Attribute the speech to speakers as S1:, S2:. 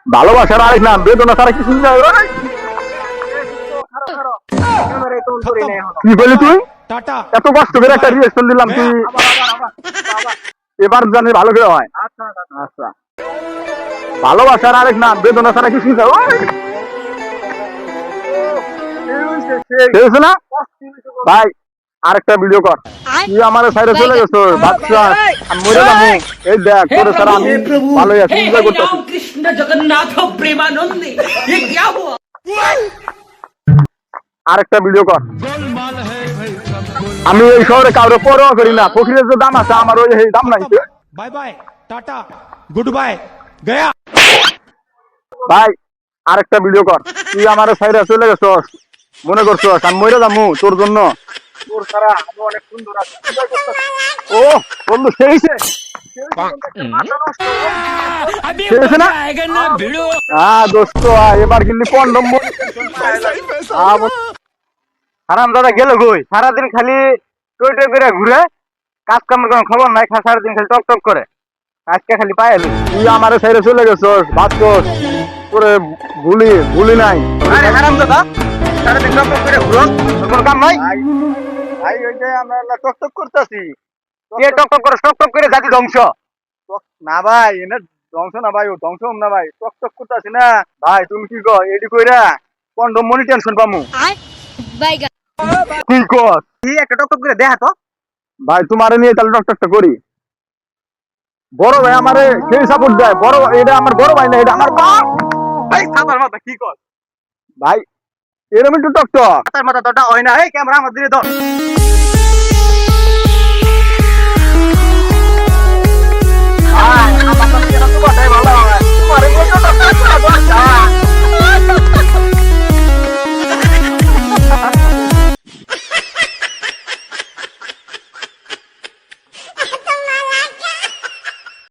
S1: ভালোবাসার আরেক নাম বেদনা ছাড়া কিছু নাই। কি বলি তুই?
S2: টাটা
S1: এত কষ্ট করে একটা রিয়েকশন দিলাম, তুই এবার জানি ভালো করে হয়। আচ্ছা, ভালোবাসার আরেক নাম বেদনা ছাড়া কিছু নাই। না ভাই, আরেকটা ভিডিও কর। তুই আমার সাইডে চলে গেছো, বাচ্চা আমি মরে যাবো। এই দেখ তোর ছাড়া আমি ভালোই আছি, এনজয় করতেছি।
S3: कृष्ण जगन्नाथ प्रेमानंदी ये क्या हुआ?
S1: আরেকটা ভিডিও কর। আমি এই শহরে কাউরে পরোয়া করি না, ফকিরের যে দাম আছে আমার ওই দাম নাই।
S2: Bye bye tata goodbye गया
S1: ভাই আরেকটা ভিডিও কর। তুই আমার সাইডে চলে গেছস, মনে করছস আমি মরে যাবো তোর জন্য। তোর ছাড়া আমি অনেক সুন্দর আছি, এনজয় করতেছি। ও বন্ধু সেইছে দোস্ত, এবার কিন্তু কন্ডম হারাম দাদা গেল কই? সারাদিন খালি টই টই করে ঘুরে, কাজ কামের কোনো খবর নাই, সারাদিন খালি টক টক করে। আজকে খালি পায়ে তুই আমার সাইডে চলে গেছস, ভাবছস তোরে ভুলি নাই। আরে হারাম দাদা, সারাদিন টক টক করে ঘুরো, তোর কোনো কাম নাই? ভাই ওই যে আমরা টক টক করতেছি। কে টক টক করে? টক টক করে জাতি ধ্বংস না ভাই, এনে ধ্বংস না ভাই, ও ধ্বংস না ভাই, টক টক করতেছি না ভাই। তুমি কি কর এডি কইরা কন্ডম মনি টেনশন পামু? কি কর তুই? একটা টক টক করে দেখা তো ভাই, তোমারে নিয়ে তাহলে টক টকটা করি। বড় ভাই আমারে সেই সাপোর্ট দেয়। বড় এটা আমার বড় ভাই না, এটা আমার বাপ ভাই। সাতার মাথা কি কর ভাই, এরকম একটু টক টক সাতার মাথা তোটা হয় না। এই ক্যামেরা আমার দিকে ধর।